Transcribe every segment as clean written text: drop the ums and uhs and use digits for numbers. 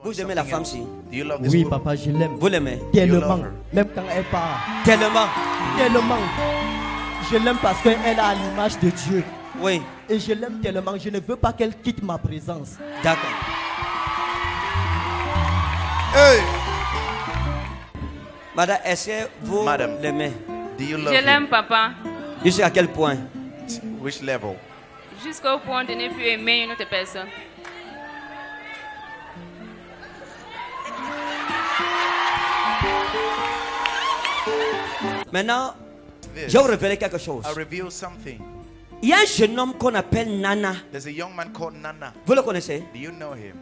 Vous aimez la femme-ci? Oui, papa, je l'aime. Vous l'aimez? Tellement. Même quand elle part. Tellement. Tellement. Je l'aime parce qu'elle a l'image de Dieu. Oui. Et je l'aime tellement. Je ne veux pas qu'elle quitte ma présence. D'accord. Hey. Madame, est-ce que vous l'aimez? Je l'aime, papa. Jusqu'à quel point? Which level? Jusqu'au point de ne plus aimer une autre personne. Maintenant, je vais vous révéler quelque chose. I reveal something. Il y a un jeune homme qu'on appelle Nana. There's a young man called Nana. Vous le connaissez? Do you know him?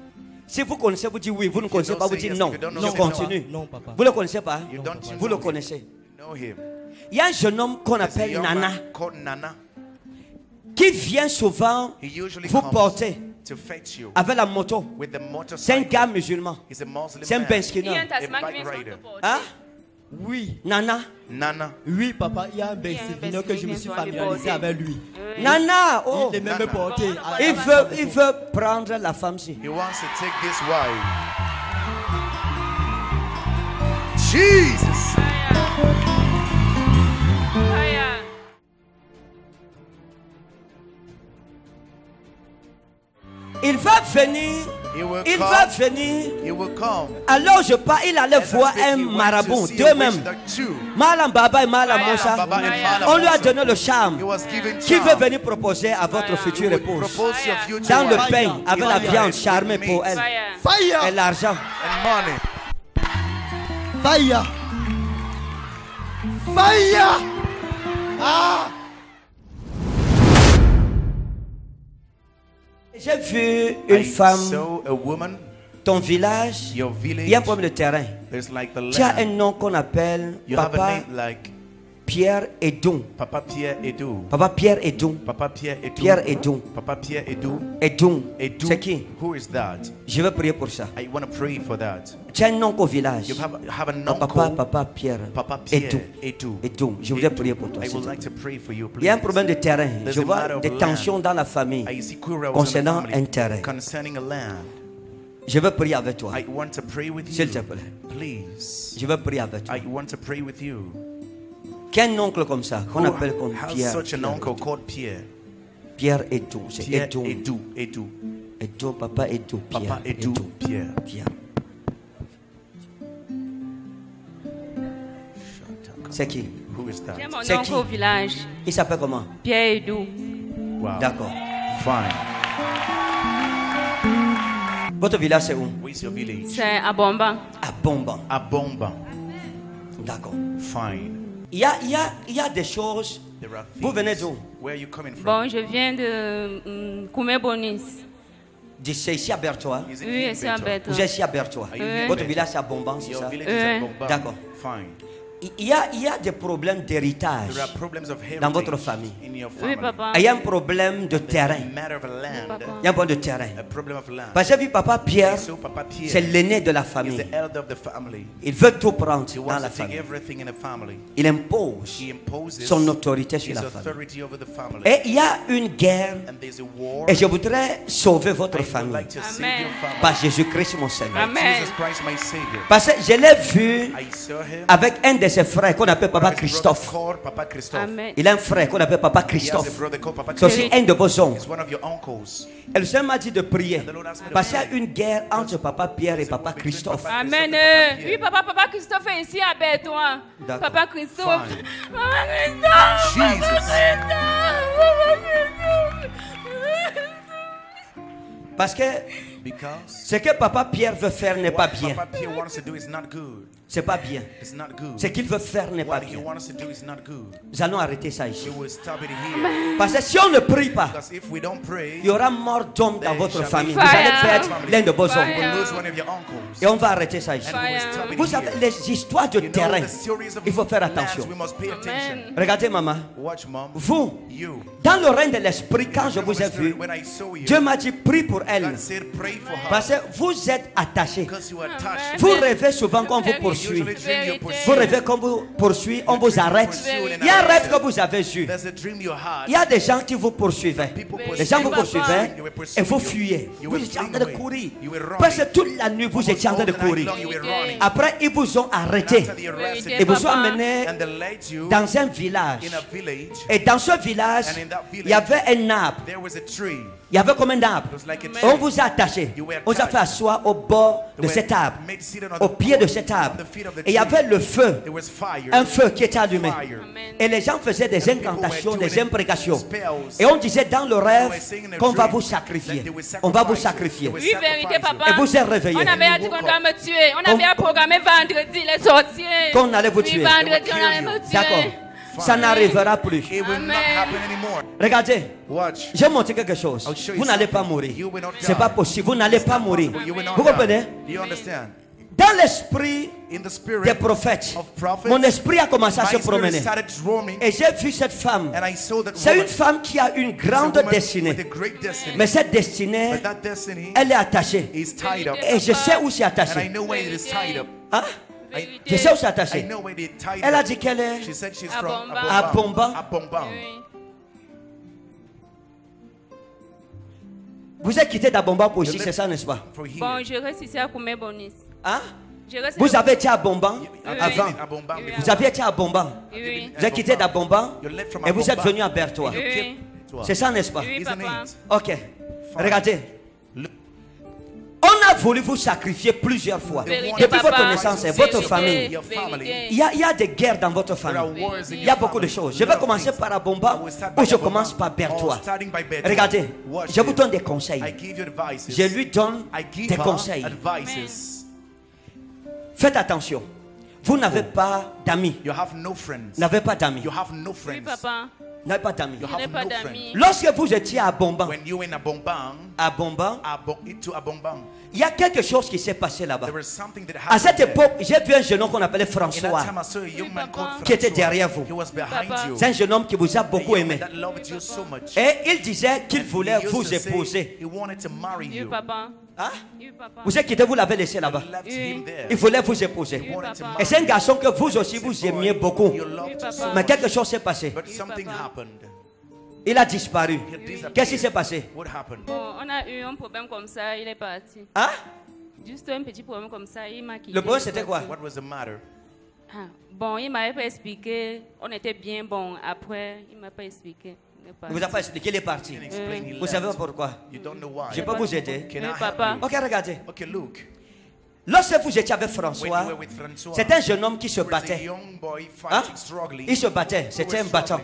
Si vous connaissez, vous dites oui. Vous ne connaissez pas, vous dites non. Je continue. Non, papa. Vous ne le connaissez pas? Vous le know connaissez. him. Know him. Il y a un jeune homme qu'on There's a appelle young Nana man called Nana. qui vient souvent He usually vous comes porter to fetch you avec la moto. with the C'est un motorcycle. gars musulman. He's a Muslim C'est un man. Il y a un benskiner. tassement A qui vient bike sans rider. te porter. Hein? Oui. Nana. Nana. Oui, papa, il y a un Bensivineur que je me suis familiarisé avec lui. Nana. Oh. Il est même Nana. porté. Il veut prendre la femme-ci. He wants to take this wife. Jesus. Fire. Il va venir. He will Il come. va venir. He will come. Alors je pars, il allait And voir I think un he went marabout, to see deux a witch même. doctor too. Malam Baba et Malam Moussa. Baba and Malam On lui a Moussa. donné le charme. He was given Qui veut charm. venir proposer à votre Fire. future épouse Propose your future dans le wife. pain avec la Fire. viande charmée pour elle Fire. Fire! et l'argent. And money. Fire! Fire! Ah! J'ai vu une I femme, saw a woman. ton village, Your village. il y a un problème de terrain. There's like the Tu as un land. nom qu'on appelle You have a Papa name like Pierre Edou. Papa Pierre Edou. Papa Pierre Edou. Papa Pierre Edou. Pierre Edou. Papa Pierre Edou. Edou. Edou. C'est qui? Who is that? Je vais prier pour ça. I want to pray for that. Tu as un nom au village. You have an Oh, uncle. Papa Pierre. Papa Pierre Edou. Edou. Edou. Je voudrais prier pour toi. I s'il would te like plaît. to pray for you, Il y a un please. problème de terrain. There's Je a vois matter of des land. tensions dans la famille I see quarrels concernant in the family un terrain. concerning a land. Je veux prier avec toi. I want to pray with S'il you. te plaît. Please. Je veux prier avec toi. I want to pray with you. Quel oncle comme ça qu'on Who appelle comme has Pierre? such an uncle called Pierre? Pierre Edou. C'est Pierre Edou. Edou. Edou. Edou, Papa Edou. Pierre. Papa Edou. Pierre. Pierre. C'est qui? Who is that? J'ai mon C'est oncle qui? au village. Il s'appelle comment? Pierre Edou. Wow. D'accord. Fine. Votre village c'est où? Where's your village? C'est à Bomba. À Bomban. Abomba. D'accord. Fine. Il y a des choses. There are Vous venez things. d'où? Where are you coming from? Bon, je viens de Koumé-Bonis. C'est ici à Bertois. Is it Oui, here, c'est à Beto? Beto. Vous êtes ici à Bertois. Are you here, Votre Beto? village c'est à Bomban, c'est Your ça? village is at Oui. Bomba. D'accord. Fine. Il y a des problèmes d'héritage There are problems of dans votre heritage famille. in your family. Oui, papa. Et il y a un problème de terrain. A matter of a land. Papa. Il y a un problème de terrain. A problem of land. Parce que j'ai vu Papa Pierre, So Papa Pierre c'est l'aîné de la is famille. the elder of the family. Il veut tout prendre He dans wants la to take famille. everything in the family. Il impose He imposes son autorité sur his la famille. authority over the family. Et il y a une guerre. And there's a war. Et je voudrais sauver votre I would famille like to save Amen. your family. par Jésus-Christ mon Seigneur. Amen. Jesus Christ, my Savior. Parce que je l'ai vu I saw him. avec un de ses frères qu'on appelle Papa His brother Christophe. called Papa Christophe. Amen. Il a un frère qu'on appelle Papa He has a Christophe. brother called Papa C'est aussi Christophe. un de vos oncles. He's one of your uncles. Et le Seigneur m'a dit de prier. The Lord asked me to Parce qu'il y pray. a une guerre entre Papa Pierre et Papa Christophe. Amen. Oui, papa Christophe est ici à Bertois. D'accord. Papa Christophe. Fine. Papa Christophe. Jesus. Parce que Because ce que Papa Pierre veut faire n'est pas what bien. Papa Pierre wants to do is not good. C'est pas bien. It's not good. Ce qu'il veut faire n'est pas What he bien. wants to do is not good. Nous allons arrêter ça ici. We will stop it here. Parce que si on ne prie pas, Because if we don't pray, il y aura mort d'homme dans votre famille. Vous Fire. allez perdre l'un de vos Fire. oncles. we'll lose one of your uncles. Et on va arrêter ça ici. And we will stop it Vous here. savez, les histoires de You know terrain, the stories of il faut faire lands, attention. we must pay attention. Amen. Regardez, maman. Watch, mom. Vous, You. dans le règne de l'esprit, quand je In the vous ai Spirit, vu, when I saw you, Dieu m'a dit prie pour elle. God said pray for her. Parce que vous êtes attachés. Because you are touched. Vous rêvez souvent qu'on vous poursuit. poursuit. Usually dream you Vous pursue. rêvez qu'on vous poursuit, on vous arrête. Il y a un rêve que vous avez eu. There's a dream you had. Il y a des gens qui vous poursuivaient. Les gens vous poursuivaient You were et pursuing vous you. fuyez. You Vous were étiez en train fleeing de away. courir. You were running. Parce que toute la nuit, vous étiez en train de All night courir. long you were running. Après, ils vous ont arrêté. After they arrested Ils you, vous ont amené and they led you dans un village. in a village. Et dans ce village, And in that village, il y avait un arbre. There was a tree. Il y avait comme un arbre. It was like a tree. On vous a attaché. You were On vous a fait attached. asseoir au bord You de were cet arbre. made seated on Au the pied de pole, cet on arbre. the feet of the Et il y avait tree. le feu. There was fire. Un feu qui était allumé. Fire. Et les gens faisaient des And people incantations, were des doing imprécations. spells. Et on disait dans le rêve They were saying in a qu'on va dream vous that sacrifier. they will On va vous sacrifice you. sacrifier. They will Oui, vérité, sacrifice you. papa. Et vous êtes réveillés. On avait dit qu'on doit me tuer. On avait un programme vendredi, les sorciers. Qu'on allait vous Oui, tuer. vendredi, on allait me tuer. D'accord. Ça n'arrivera plus. It will Amen. not happen anymore. Regardez. Watch. J'ai montré quelque chose. I'll show you Vous n'allez pas something. mourir. You will not C'est die. pas possible. Vous n'allez pas mourir. You will not Vous die. comprenez? Do you understand? Dans l'esprit In the spirit des prophètes, of prophets, mon esprit a commencé à my se spirit promener. started roaming, Et j'ai vu cette femme. and I saw that C'est woman. une femme qui a une It's a grande woman destinée. with a great destiny. Mais cette destinée, But that destiny elle est attachée. is tied up. Et je sais où c'est And I attaché. know where it is tied up. Hein? Vérité. Je sais où c'est I attaché. know where it is tied Elle a up. dit qu'elle est She said she's À from Bombang. à Bombang. Bombang. Oui. Vous êtes quitté d'Abomba pour ici, You c'est ça, n'est-ce pas? For here. Bon, je reste ici à combien bonus. Hein? Je reste Vous avez été à Bombang I've avant. been à Bombang Oui. before. Vous aviez été à Bombang. Oui. Vous êtes quitté d'Abomba You left from et vous êtes Bombang. venu à Bertois. You Oui. came to us. C'est ça, n'est-ce pas? Oui, Isn't papa. it? Ok. Regardez. Look. On a voulu vous sacrifier plusieurs fois. Vérité, Depuis papa. votre naissance et votre Vérité, famille. Your family. vérité. Il y a des guerres dans votre There are famille. wars in Il y a your beaucoup de family. choses. Je vais commencer par Abomba I will start ou by je Abomba commence par or Bertois. starting by Bertois. Regardez, Watch je vous this. donne des conseils. I give you advices. Je lui donne I give des her conseils. advices. Faites attention. Vous n'avez pas d'amis. You have no friends. Vous n'avez pas d'amis. You have no Oui, friends. papa. Vous n'avez pas d'amis. You Je n'ai have pas no d'amis. Lorsque vous étiez à Bomban, When you were in Abombang, to Abombang, il y a quelque chose qui s'est passé là-bas. there was something that À cette happened there. époque, j'ai vu un jeune homme qu'on appelait In that François, time, I saw a young man called qui était Francois. derrière vous. He was behind Papa. you. C'est un jeune homme qui vous a A beaucoup young man aimé. that loved you so much. Et il disait qu'il And he voulait used vous to say épouser. he wanted to marry Oui, you. papa. Hein? Oui, papa. Vous êtes quitté, vous l'avez laissé là-bas. You left Oui. him there. Il voulait vous épouser. He wanted to papa. Et marry c'est un garçon que vous aussi vous aimiez beaucoup. you. You loved Oui, him papa. so Mais much. quelque chose s'est passé. But something papa. happened. Il a disparu. He disappeared. Qu'est-ce qui s'est passé? What happened? Bon, on a eu un problème comme ça, il est parti. Hein? Juste un petit problème comme ça, il m'a quitté. Le problème c'était quoi? What was the matter? Ah, bon, il m'avait pas expliqué. On était bien bon. Après, il m'a pas expliqué. Il est Il parti. vous a pas expliqué, il est parti. Didn't explain. He Vous left. savez pourquoi? You don't know why. Je peux vous aider. Can I Oui, help papa. you? Ok, regardez. Okay, look. Lorsque vous étiez avec When François, you were with Francois, c'est un jeune homme qui se he was a battait. young boy Hein? fighting, struggling. Il se battait, c'était un battant.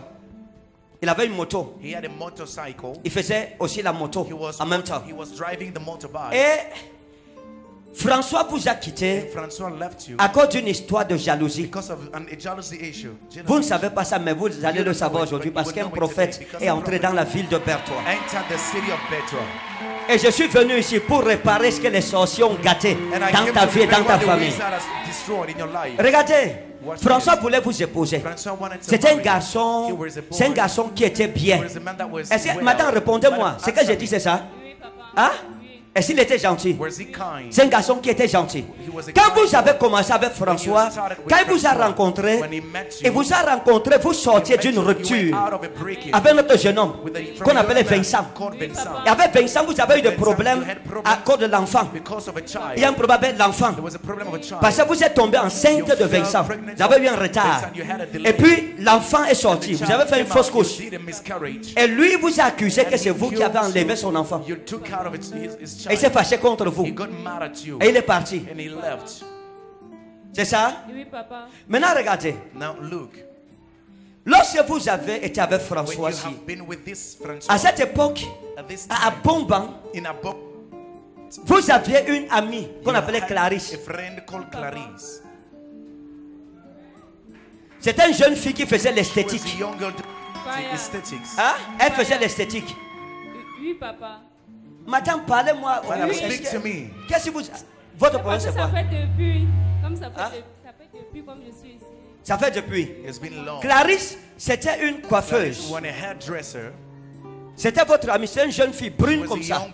Il avait une moto. He had a motorcycle. Il faisait aussi la moto en même temps. He was driving the motorbike. Et François vous a quitté François left you à cause d'une histoire de jalousie. because of a jealousy issue. Vous ne savez pas ça, mais vous allez le savoir aujourd'hui parce qu'un prophète est entré dans la ville de Bertois. Entered the city of Bertois. Et je suis venu ici pour réparer ce que les sorciers ont gâté And I dans came ta to vie et dans repair ta what the famille. wizard has destroyed in your life. Regardez, Watch François this. voulait vous épouser. François wanted to C'est un marry you. He garçon, was a boy. c'est un garçon qui était bien. He was a man that was Est-ce que, well. madame, répondez-moi. Madam, Ce que j'ai answer dit, me. c'est ça? Oui, papa. Hein? Est-ce qu'il était gentil? Was he kind? C'est un garçon qui était gentil. Quand vous avez commencé avec François, quand il vous a rencontré, il vous a rencontré, vous sortiez d'une rupture Out of a break-in avec notre jeune homme from qu'on a appelait young man Vincent. called Vincent. Et avec Vincent, vous avez eu des problèmes à cause de l'enfant. Because of a child. Il y a un problème avec l'enfant. There was a problem of a child. Parce que vous êtes tombé enceinte de Vincent. Vous avez eu un retard. Et puis, l'enfant est sorti. Vous avez fait une fausse couche. You did a miscarriage. Et lui vous a accusé que c'est vous qui avez enlevé son enfant. You took out of his Et il s'est child. fâché contre vous. He got mad at you. Et il est parti. And he left. C'est ça? Oui, papa. Maintenant, regardez. Now look. Lorsque vous avez été avec When François, you have been with this François, à cette époque, at this à time, Bomban, in a book, vous aviez une amie qu'on you appelait had Clarisse. a friend called Clarice. C'était une jeune fille qui faisait She was l'esthétique. a young girl doing Fire. aesthetics. Hein? Elle faisait l'esthétique. Oui, papa. Madame, parlez-moi. Madame, Est-ce speak que- to me. Qu'est-ce que vous... Votre problème, Parce que c'est ça quoi? fait depuis. Comme ça fait, Hein? ça fait depuis comme je suis ici. Ça fait depuis. It's been long. Clarisse, c'était une Clarice coiffeuse. was a hairdresser. C'était votre amie. C'est une jeune fille She brune was a comme ça. young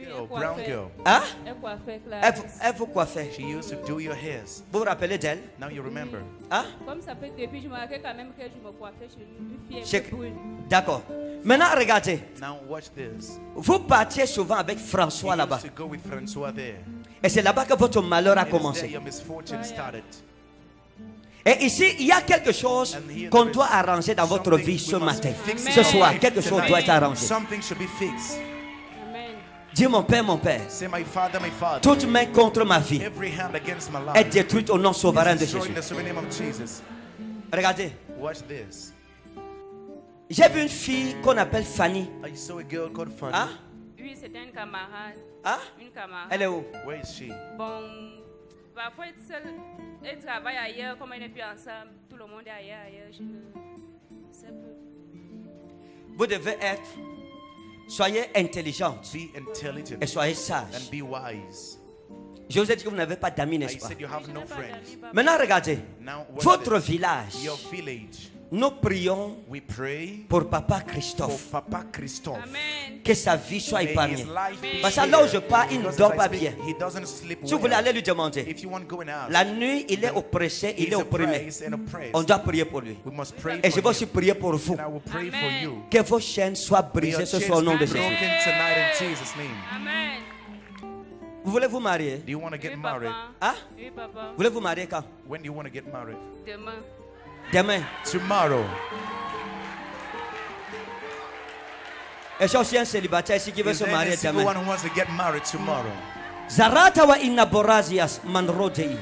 girl, girl, brown girl. Hein? Elle vous coiffait. She used to do your hairs. Vous vous rappelez d'elle? Now you remember. Hein? Comme ça fait depuis, je me rappelle quand même que je me coiffais chez une fille un peu brune. D'accord. Maintenant, regardez. Now watch this. Vous partiez souvent avec François You là-bas. used to go with Francois there. Et c'est là-bas que votre malheur a It is there commencé. your misfortune started. Et ici, il y a quelque chose qu'on doit arranger dans votre vie ce matin. Ce soir, quelque chose doit être arrangé. Something should be fixed. Amen. Dis mon Père, Say, my Father, my Father. toute main contre ma vie Every hand against my est life. détruite au nom souverain de Destroy Jésus. in the sovereign name of Jesus. Regardez, Watch this. j'ai vu une fille qu'on appelle Fanny. I saw a girl called Fanny. Hein? Oui, c'était une camarade. Hein? Une camarade. Elle est où? Where is she? Bon, parfois, elle travaille ailleurs, comme elle n'est plus ensemble. Tout le monde est ailleurs. Je ne sais plus. Vous devez être. Soyez intelligente Be intelligent et soyez sage. and be wise. Je vous ai dit que vous n'avez pas d'amis, I n'est-ce pas? said you have no friends. Maintenant, regardez. Now watch Votre this. village, Your village. nous prions We pray pour Papa for Christophe. Papa Christophe. Amen. Que sa vie soit May his épargnée. life be Parce que là où je spared. pars, il ne Because dort as I pas speak, bien. he doesn't sleep Si vous voulez well. aller lui demander, If you want to go and ask, la nuit, il est oppressé, il est he's opprimé. oppressed and oppressed. On doit prier pour lui. We must pray Et je vais for aussi him. prier pour vous. And I will pray for Amen. you. Que vos chaînes soient May your brisées ce chains soir au nom de be Jésus. broken tonight in Jesus' name. Amen. Vous voulez vous marier? Do you want to get Oui, married? papa. Hein? Oui, papa. Vous voulez vous marier quand? When do you want to get married? Demain. Demain. Tomorrow. Et j'ai aussi un célibataire ici qui veut Is se there marier a single demain. one who wants to get married tomorrow? Zarata wa inna borazias manrodei.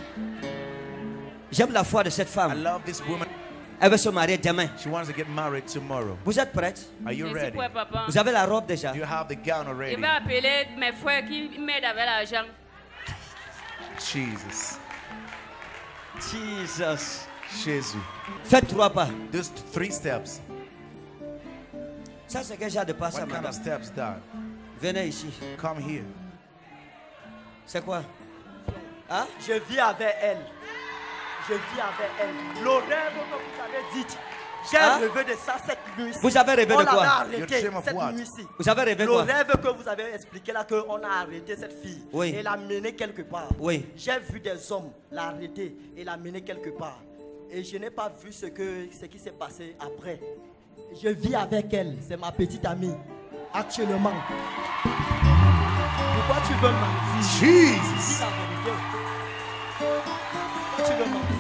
J'aime la foi de cette I femme. love this woman. Elle veut se marier demain. She wants to get married tomorrow. Vous êtes prête? Are you Merci ready? pour papa. Vous avez la robe déjà? Do you have the gown Je already? vais appeler mes frères qui m'aident avec l'argent. Jesus. Jesus. Jesus. Faites 3 pas. Those 3 steps. Ça, c'est quel genre de pas ça, What kind madame? of steps, Dad? Venez ici. Come here. C'est quoi? Hein? Je vis avec elle. Je vis avec elle. Le rêve que vous avez dit, j'ai Hein? rêvé de ça cette nuit. Vous avez rêvé de On quoi? l'avait arrêté Your dream of cette what? nuit-ci. Vous avez rêvé Le quoi? rêve que vous avez expliqué là, qu'on a arrêté cette fille Oui. et l'a menée quelque part. Oui. J'ai vu des hommes l'arrêter et la mener quelque part. Et je n'ai pas vu ce qui s'est passé après. Je vis avec elle, c'est ma petite amie, actuellement. Pourquoi tu veux mentir? Jesus. Dis la vérité. Pourquoi tu veux mentir?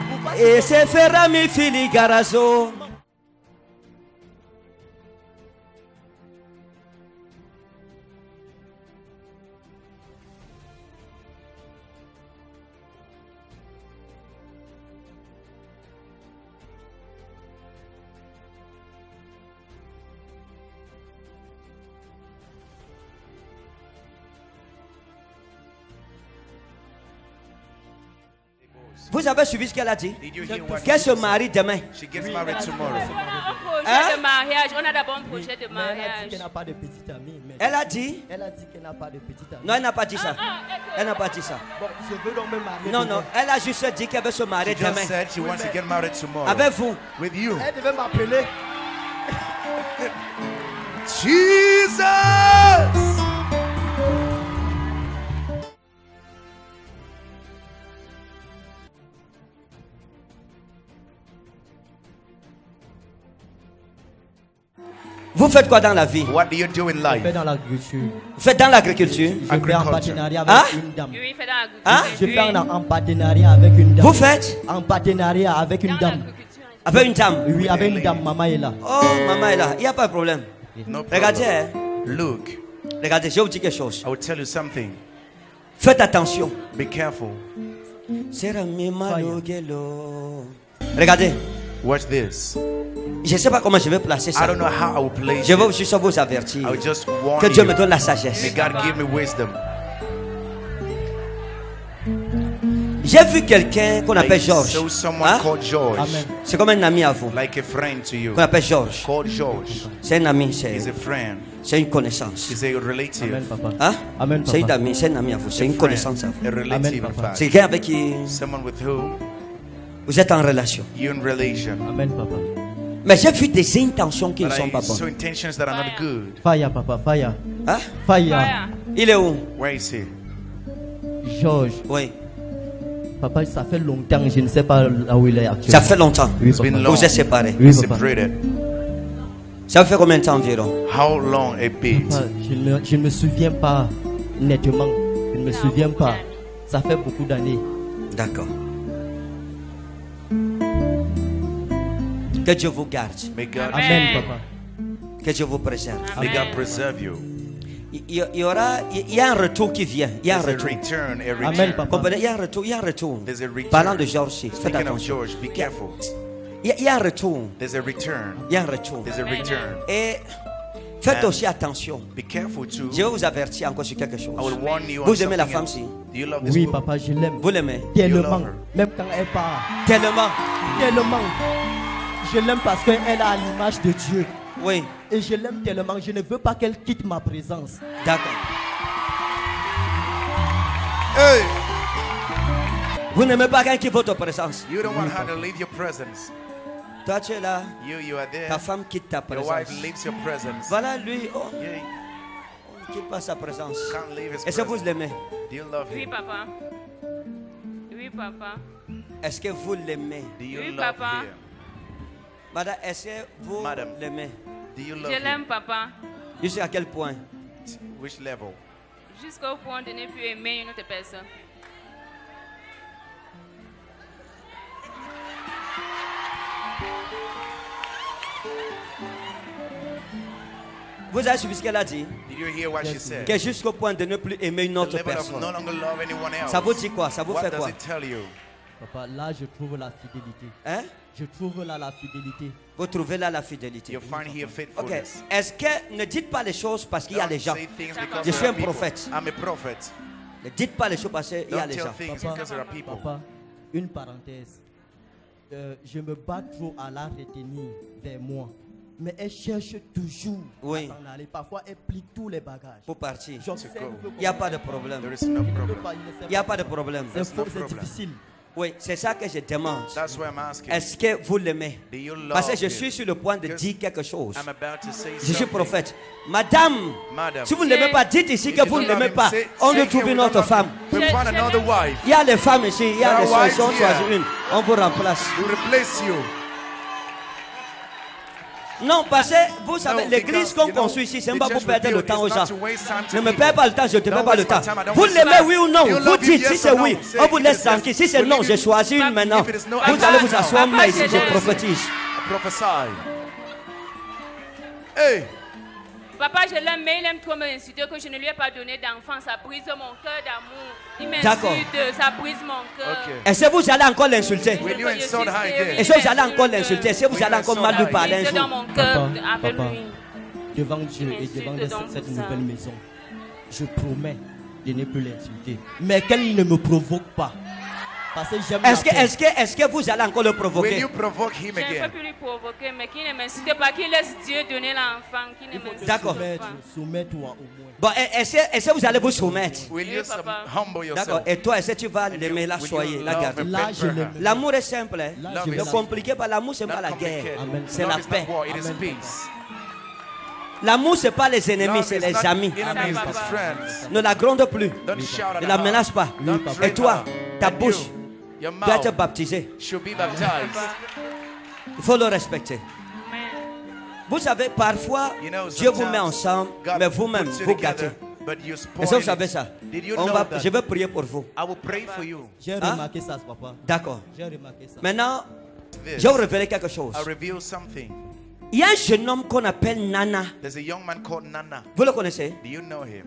Pourquoi tu Et veux c'est Ferrami Fili Garazo. Vous avez suivi ce qu'elle a dit? Did you hear what Qu'elle se she said? marie demain. She gets married tomorrow. On a un projet Hein? de mariage. On a d'abord un projet de Mais elle a dit mariage. qu'elle n'a pas de petite amie. Mais Elle a dit? elle a dit qu'elle n'a pas de petite amie. Non, elle n'a pas dit ça. Elle n'a pas dit ça. Bon, je veux donc me marier. Non, demain. non, elle a juste dit qu'elle veut se marier She just demain. said she wants to get married tomorrow. Avec vous. With you. Elle devait m'appeler. Jesus! Vous faites quoi dans la vie? What do you do in Je life? fais dans l'agriculture. Vous faites dans l'agriculture? Je fais en Agriculture. partenariat avec Hein? une dame. Oui, fait dans l'agriculture. Hein? Je Oui. fais en partenariat avec une dame. Vous faites? En partenariat avec une Dans dame. l'agriculture. Avec une dame? Oui, avec une dame. Maman est là. Oh, maman est là. Il n'y a pas de problème. No Regardez, problem. hein. Look, Regardez, je vais vous dire quelque chose. I will tell you something. Faites attention. Be careful. Regardez, Watch this. je ne sais pas comment je vais placer I ça. don't know how I will place Je vais it. juste vous avertir. I will just warn Que Dieu me you. donne la May sagesse. God give me wisdom. J'ai vu quelqu'un qu'on appelle I George. saw someone Hein? called George. Amen. C'est comme un ami à vous. Like a friend to you. Qu'on appelle George. Called George. C'est un ami, He's a friend. c'est une connaissance. He's a Amen, relative. papa. Hein? Amen, C'est papa. un ami à vous. C'est A une friend. connaissance à vous. A relative, Amen, in papa. fact. C'est quelqu'un avec qui Someone with who vous êtes en relation. you're in relation. Amen, papa. Mais j'ai vu des intentions qui ne But sont I pas saw bonnes. intentions that are not good. Fire, papa, fire. Hein? Faya. Il est où? Where is he? Georges. Oui. Papa, ça fait longtemps, je ne sais pas là où il est actuellement. Ça fait longtemps. Oui, It's been papa. long. Vous êtes séparés. Oui, papa. Separated. Ça fait combien de temps environ? How long a bit? Papa, je ne me souviens pas nettement. Je ne me souviens pas. Ça fait beaucoup d'années. D'accord. Que Dieu vous garde. May God, Amen, papa. Que Dieu vous préserve. may God preserve you. Il y a un retour qui vient. Il y a un There's a retour. return, a Amen, return. papa. Comprenez? Il y a un retour. Il y a un retour. There's a return. Parlant de Georges, faites Speaking of attention. George, be careful. Il y a un retour. There's a return. Il y a un retour. There's a return. Et faites aussi attention. Be careful too. Je vais vous avertir encore sur quelque chose. I will warn you on Vous aimez la something femme, else. si? Do you love this Oui, woman? papa, je l'aime. Vous l'aimez Tellement. love her. Même quand elle part. tellement. Tellement. Je l'aime parce qu'elle a l'image de Dieu. Oui, Et je l'aime tellement. Je ne veux pas qu'elle quitte ma présence. d'accord. Hey! Vous n'aimez pas quelqu'un qui votre présence. You don't want her to leave your presence. Toi, tu es là. You are there. Ta femme quitte ta Your présence. wife leaves your presence. Voilà, lui, oh, Yeah, on ne quitte pas sa présence. can't leave his Est-ce que vous presence. l'aimez? Do you love Oui, him? papa. Oui, papa. Est-ce que vous l'aimez? Do you Oui, love papa. him? Madame, est-ce que vous Madame. l'aimez? Do you love Je him? l'aime, papa. Jusqu'à quel point? Which level? Jusqu'au point de ne plus aimer une autre personne. Vous avez suivi ce qu'elle a dit? Did you hear what she said? Que jusqu'au point de ne plus aimer une The autre level of personne. no longer love anyone else. Ça vous dit quoi? Ça vous What fait does quoi? it tell you? Papa, là, je trouve la fidélité. Hein? Je trouve là la fidélité. Vous trouvez là la fidélité. You find here Ok. faithfulness. Est-ce que ne dites pas les choses parce qu'il y a Don't les gens? say things because Je there suis are un people. prophète. I'm a prophet. Ne dites pas les choses parce qu'il y a Don't les tell gens. things Papa, because there are people. papa, une parenthèse. Je me bats trop à la retenir vers moi. Mais elle cherche toujours Oui. à s'en aller. Parfois, elle plie tous les bagages. Pour partir. J'observe go. le Il n'y a pas de problème. There is no Il ne problem. peut pas, il ne sait Il n'y a pas. pas de problème. C'est There's no faux, c'est problem. difficile. Oui, c'est ça que je demande. That's why I'm asking. Est-ce que vous l'aimez? Do you love Parce que je him? suis sur le point de Because dire quelque chose. I'm about to say Je suis something. prophète. Madame, Madam, si vous ne l'aimez pas, dites ici que if vous you ne love l'aimez him, pas. say- On say doit here trouver we une autre don't femme. We'll find another wife. Il y a des femmes ici, il y a There des are wives solutions, here. choisis une. On vous remplace. To replace you. Non, parce que vous savez, No, l'église because, qu'on you know, construit ici, c'est the pas pour church perdre le we build temps aux is gens. not to waste time to Ne me people. perds pas le temps, je ne te perds Don't pas le waste temps. my time, I don't Vous waste l'aimez time. oui ou non? You Vous love him, dites si yes c'est or no. oui, Say on vous if laisse it is yes. tranquille. Si c'est We'll non, leave j'ai you. choisi une maintenant. If it is no, Vous I allez know vous now. asseoir, Papa, mais ici, je je laisse. prophétise. I prophesy. Hey, Papa, je l'aime, mais il aime trop m'insulter que je ne lui ai pas donné d'enfant. Ça brise mon cœur d'amour. Il D'accord. m'insulte, ça brise mon cœur. okay. Est-ce que vous allez encore l'insulter? Will you Je insult suis her stérile. again? Est-ce que vous allez encore l'insulter? Est-ce que vous Oui, allez encore mal lui parler un C'est dans jour? mon cœur Papa, avec papa. lui. Devant Dieu et M'insulte devant donc cette pour ça. nouvelle maison, je promets de ne plus l'insulter. Mais qu'elle ne me provoque pas. Parce que j'aime la paix. Est-ce que vous allez encore le Will provoquer? you provoke him Je ne again? peux plus lui provoquer, mais qu'il ne m'insulte pas, qu'il laisse Dieu donner l'enfant, qu'il ne Il faut te m'insulte D'accord. soumettre, pas. soumets-toi au moins. Bon, est-ce que vous allez vous soumettre? Will you Oui, papa. humble D'accord. yourself? Et toi, est-ce que tu vas l'aimer, la Will you soyer, la love garder? and Là, pamper je her? l'aime. L'amour est simple. Hein? Là, Love je is Le l'aime. compliqué, pas l'amour, c'est pas Not la guerre. complicated. Amen. C'est Love la is not paix. war, it is Amen. peace. L'amour, c'est pas les ennemis, Love c'est is les not amis. enemies, Papa. it's friends. Ne la gronde plus. Don't shout at Ne la her. menace pas. Don't Oui, threaten Et toi, her. ta And bouche you, your doit être mouth baptisée. should be baptized. Il faut le respecter. Amen. Vous savez, parfois, You know, Dieu vous sometimes met ensemble, God mais vous-même, puts you vous together, gâtez. but you spoil Est-ce que vous it. savez ça? Did you know that? Je vais prier pour vous. I will pray for you. J'ai Hein? remarqué ça, papa. D'accord. J'ai remarqué ça. Maintenant, This. je vais vous révéler quelque chose. I reveal something. Il y a un jeune homme qu'on appelle Nana. There's a young man called Nana. Vous le connaissez? Do you know him?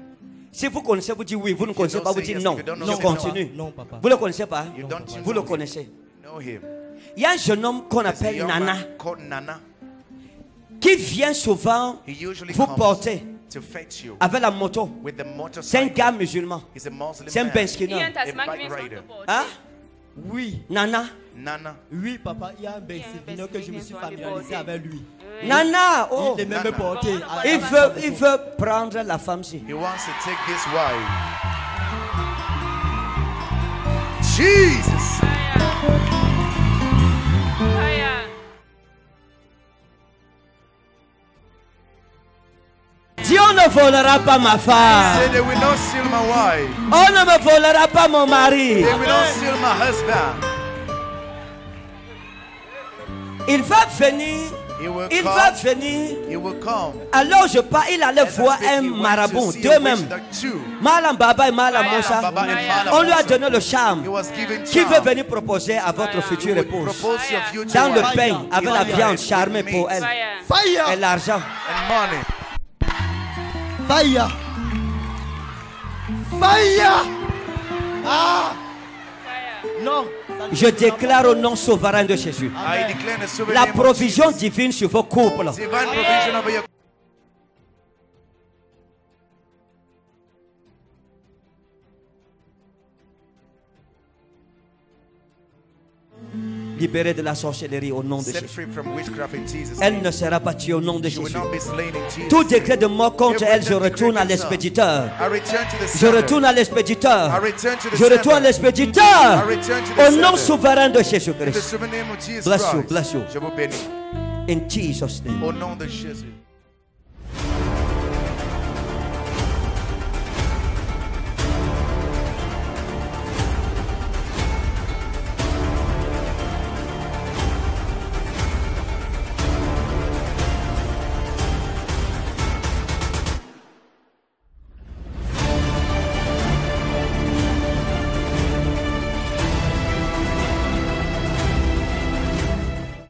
Si vous connaissez, vous dites oui. Vous ne connaissez don't pas, vous say dites yes, non. if you don't know, Je say no. continue. Non, papa. Vous le connaissez pas? You don't Vous le know him. connaissez. Know him. Il y a un jeune homme qu'on There's a appelle young Nana man called Nana. qui vient souvent He usually vous comes porter to fetch you avec la moto. with the C'est un motorcycle. gars musulman. He's a Muslim C'est un man. Il y a un benskiner. tassement A qui vient bike sans rider. te porter. Hein? Oui, Nana. Nana. oui, papa, il y a un Bensigno que je me suis familiarisé avec lui. Oui. Nana. Oh. Il aimait me Nana. porter. à- Il veut prendre la femme-ci. He wants to take this wife. Jesus. Fire. Dieu ne volera pas ma femme. Say they will not steal my wife. On ne me volera pas mon mari. They will not steal my husband. Il va venir. He will Il come. va venir. He will come. Alors je pars, il allait As I voir speak, un he went marabout, to see deux a même. witch doctor too. Malam Baba et Malam Moussa. Baba and Malam On lui a Musa. donné le charme. He was given Qui veut charm. venir proposer à votre He future would épouse propose to your future dans le wife. pain avec la viande charmée pour elle Fire. et l'argent. And money. Fire. Fire. Ah. Fire. Non. Je déclare au nom souverain de Jésus I declare the sovereign la name of provision Jesus. divine sur vos couples. Divine provision over your Libérée de la sorcellerie au nom de set Jésus. free from witchcraft in Jesus' Elle name. ne sera pas tuée au nom de She will Jésus. not be slain in Jesus' Tout name. décret de mort contre elle, je retourne à l'expéditeur. I return to the Je sender. retourne à l'expéditeur. I return to the Je retourne à sender. l'expéditeur. I return to the Au nom sender. souverain de In the Jésus-Christ. sovereign name of Jesus Bless you, Christ. bless you. Je vous bénis. In Jesus' name. Au nom de Jésus.